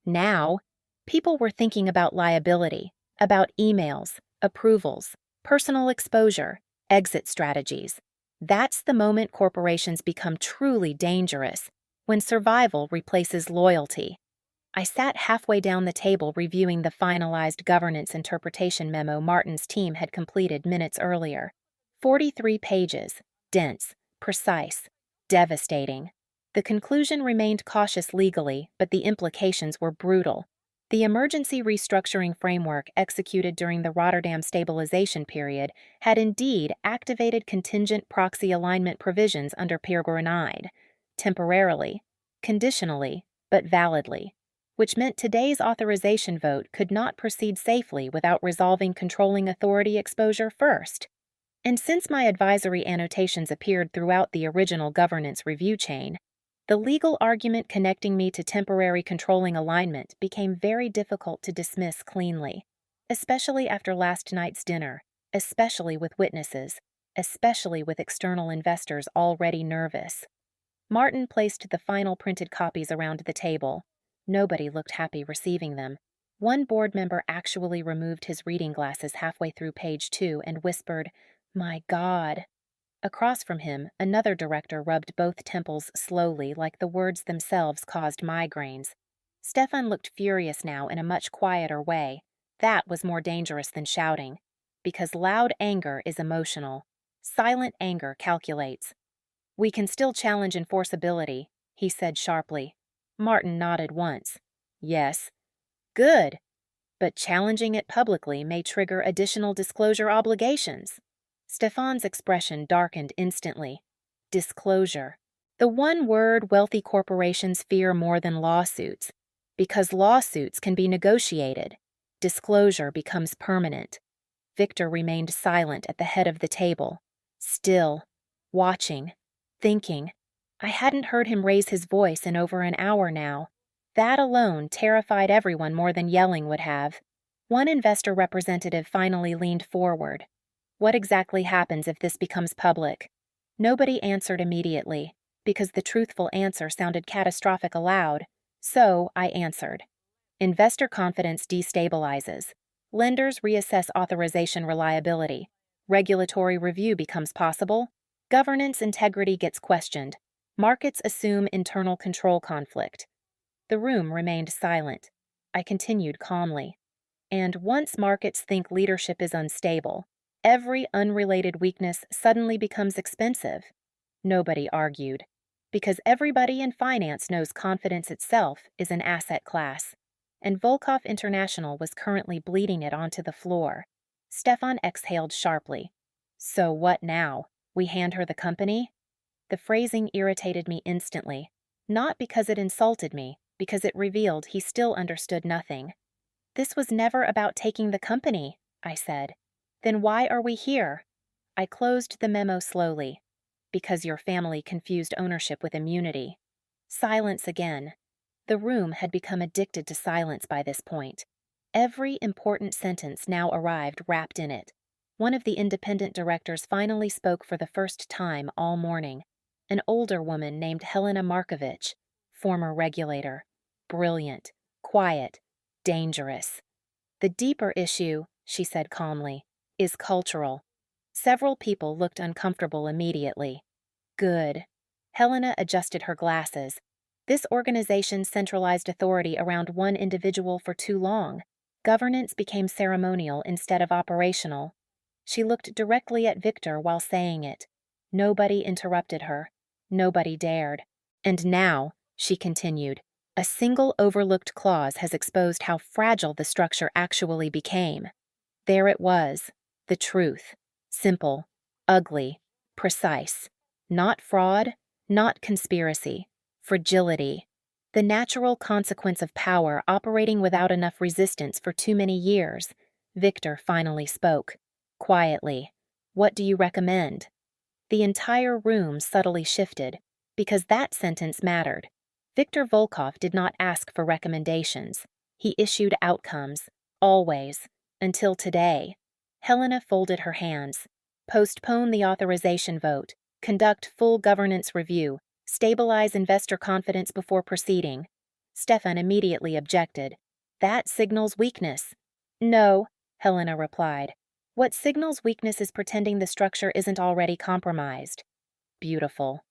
Now, people were thinking about liability, about emails, approvals, personal exposure, exit strategies. That's the moment corporations become truly dangerous, when survival replaces loyalty. I sat halfway down the table reviewing the finalized governance interpretation memo Martin's team had completed minutes earlier. 43 pages, dense, precise, devastating. The conclusion remained cautious legally, but the implications were brutal. The emergency restructuring framework executed during the Rotterdam stabilization period had indeed activated contingent proxy alignment provisions under Pirgrenide, temporarily, conditionally, but validly, which meant today's authorization vote could not proceed safely without resolving controlling authority exposure first. And since my advisory annotations appeared throughout the original governance review chain, the legal argument connecting me to temporary controlling alignment became very difficult to dismiss cleanly, especially after last night's dinner, especially with witnesses, especially with external investors already nervous. Martin placed the final printed copies around the table. Nobody looked happy receiving them. One board member actually removed his reading glasses halfway through page 2 and whispered, "My God." Across from him, another director rubbed both temples slowly like the words themselves caused migraines. Stefan looked furious now in a much quieter way. That was more dangerous than shouting. Because loud anger is emotional. Silent anger calculates. We can still challenge enforceability, he said sharply. Martin nodded once. Yes. Good. But challenging it publicly may trigger additional disclosure obligations. Stefan's expression darkened instantly. Disclosure. The one word wealthy corporations fear more than lawsuits. Because lawsuits can be negotiated. Disclosure becomes permanent. Victor remained silent at the head of the table, still, watching, thinking. I hadn't heard him raise his voice in over an hour now. That alone terrified everyone more than yelling would have. One investor representative finally leaned forward. What exactly happens if this becomes public? Nobody answered immediately, because the truthful answer sounded catastrophic aloud. So I answered. Investor confidence destabilizes. Lenders reassess authorization reliability. Regulatory review becomes possible. Governance integrity gets questioned. Markets assume internal control conflict. The room remained silent. I continued calmly. And once markets think leadership is unstable, every unrelated weakness suddenly becomes expensive. Nobody argued, because everybody in finance knows confidence itself is an asset class. And Volkov International was currently bleeding it onto the floor. Stefan exhaled sharply. So what now? We hand her the company? The phrasing irritated me instantly, not because it insulted me, because it revealed he still understood nothing. This was never about taking the company, I said. Then why are we here? I closed the memo slowly. Because your family confused ownership with immunity. Silence again. The room had become addicted to silence by this point. Every important sentence now arrived wrapped in it. One of the independent directors finally spoke for the first time all morning. An older woman named Helena Markovich, former regulator. Brilliant, quiet, dangerous. The deeper issue, she said calmly, is cultural. Several people looked uncomfortable immediately. Good. Helena adjusted her glasses. This organization centralized authority around one individual for too long. Governance became ceremonial instead of operational. She looked directly at Victor while saying it. Nobody interrupted her. Nobody dared. And now, she continued, a single overlooked clause has exposed how fragile the structure actually became. There it was, the truth. Simple, ugly, precise. Not fraud, not conspiracy. Fragility. The natural consequence of power operating without enough resistance for too many years. Victor finally spoke. Quietly. What do you recommend? The entire room subtly shifted, because that sentence mattered. Victor Volkov did not ask for recommendations. He issued outcomes. Always. Until today. Helena folded her hands. Postpone the authorization vote. Conduct full governance review. Stabilize investor confidence before proceeding. Stefan immediately objected. That signals weakness. No, Helena replied. What signals weakness is pretending the structure isn't already compromised. Beautiful.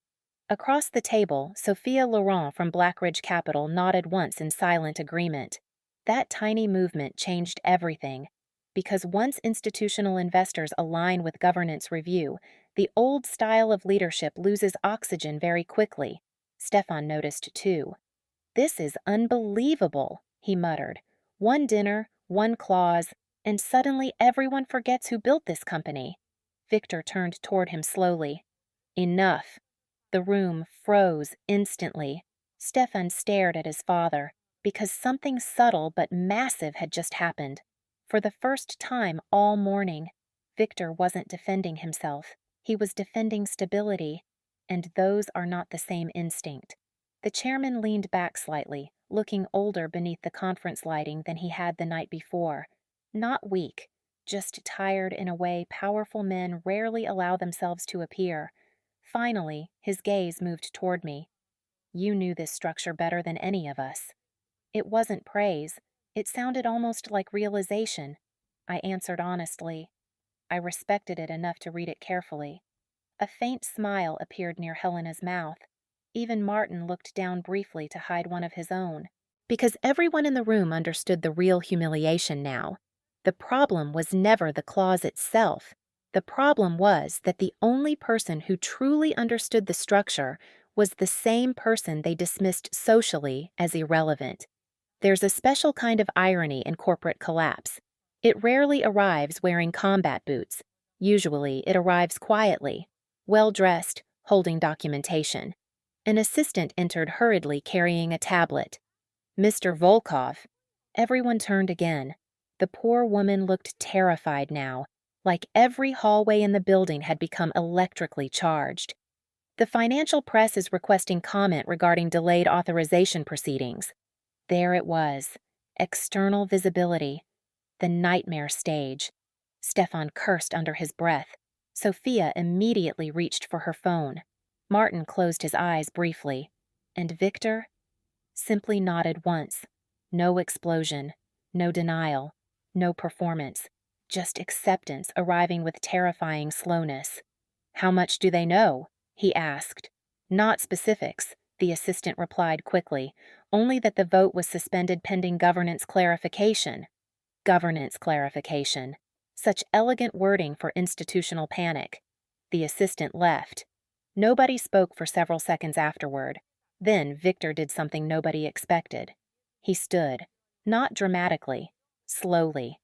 Across the table, Sophia Laurent from Blackridge Capital nodded once in silent agreement. That tiny movement changed everything. Because once institutional investors align with governance review, the old style of leadership loses oxygen very quickly. Stefan noticed too. This is unbelievable, he muttered. One dinner, one clause, and suddenly everyone forgets who built this company. Victor turned toward him slowly. Enough. The room froze instantly. Stefan stared at his father, because something subtle but massive had just happened. For the first time all morning, Victor wasn't defending himself. He was defending stability, and those are not the same instinct. The chairman leaned back slightly, looking older beneath the conference lighting than he had the night before. Not weak, just tired in a way powerful men rarely allow themselves to appear. Finally, his gaze moved toward me. You knew this structure better than any of us. It wasn't praise. It sounded almost like realization. I answered honestly. I respected it enough to read it carefully. A faint smile appeared near Helena's mouth. Even Martin looked down briefly to hide one of his own. Because everyone in the room understood the real humiliation now. The problem was never the clause itself. The problem was that the only person who truly understood the structure was the same person they dismissed socially as irrelevant. There's a special kind of irony in corporate collapse. It rarely arrives wearing combat boots. Usually, it arrives quietly, well-dressed, holding documentation. An assistant entered hurriedly carrying a tablet. Mr. Volkov. Everyone turned again. The poor woman looked terrified now, like every hallway in the building had become electrically charged. The financial press is requesting comment regarding delayed authorization proceedings. There it was. External visibility. The nightmare stage. Stefan cursed under his breath. Sophia immediately reached for her phone. Martin closed his eyes briefly. And Victor simply nodded once. No explosion. No denial. No performance. Just acceptance arriving with terrifying slowness. "How much do they know?" he asked. "Not specifics," the assistant replied quickly, "only that the vote was suspended pending governance clarification." Governance clarification. Such elegant wording for institutional panic. The assistant left. Nobody spoke for several seconds afterward. Then Victor did something nobody expected. He stood, not dramatically, slowly.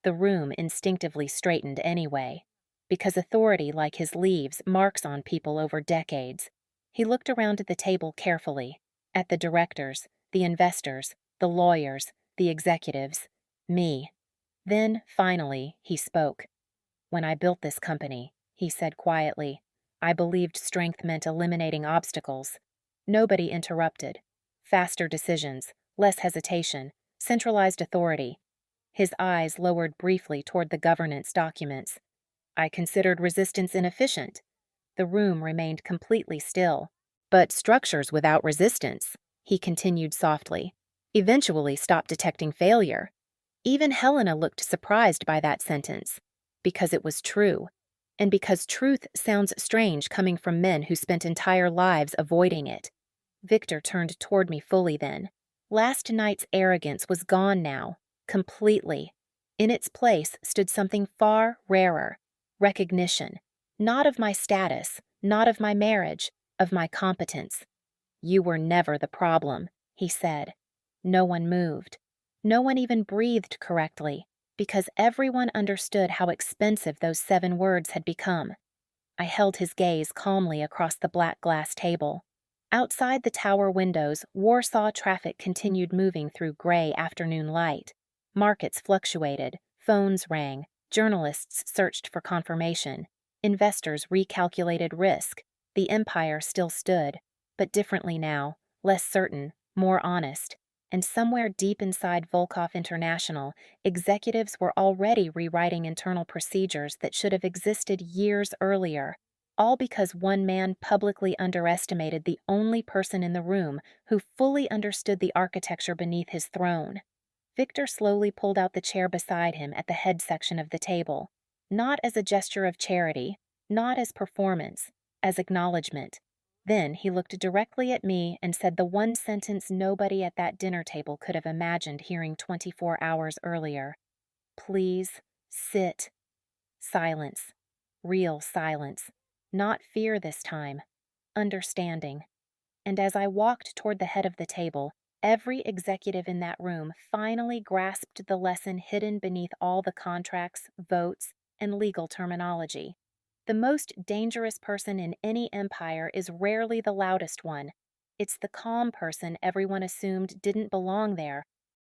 The room instinctively straightened anyway, because authority like his leaves marks on people over decades. He looked around at the table carefully, at the directors, the investors, the lawyers, the executives, me. Then, finally, he spoke. "When I built this company," he said quietly, "I believed strength meant eliminating obstacles." Nobody interrupted. Faster decisions, less hesitation, centralized authority. His eyes lowered briefly toward the governance documents. "I considered resistance inefficient." The room remained completely still. "But structures without resistance," he continued softly, "eventually stop detecting failure." Even Helena looked surprised by that sentence, because it was true, and because truth sounds strange coming from men who spent entire lives avoiding it. Victor turned toward me fully then. Last night's arrogance was gone now, completely. In its place stood something far rarer, recognition, not of my status, not of my marriage, of my competence. "You were never the problem," he said. No one moved. No one even breathed correctly, because everyone understood how expensive those 7 words had become. I held his gaze calmly across the black glass table. Outside the tower windows, Warsaw traffic continued moving through gray afternoon light. Markets fluctuated, phones rang, journalists searched for confirmation, investors recalculated risk. The empire still stood, but differently now, less certain, more honest. And somewhere deep inside Volkov International, executives were already rewriting internal procedures that should have existed years earlier, all because one man publicly underestimated the only person in the room who fully understood the architecture beneath his throne. Victor slowly pulled out the chair beside him at the head section of the table, not as a gesture of charity, not as performance, as acknowledgement. Then he looked directly at me and said the one sentence nobody at that dinner table could have imagined hearing 24 hours earlier. "Please, sit." Silence. Real silence. Not fear this time. Understanding. And as I walked toward the head of the table, every executive in that room finally grasped the lesson hidden beneath all the contracts, votes, and legal terminology. The most dangerous person in any empire is rarely the loudest one. It's the calm person everyone assumed didn't belong there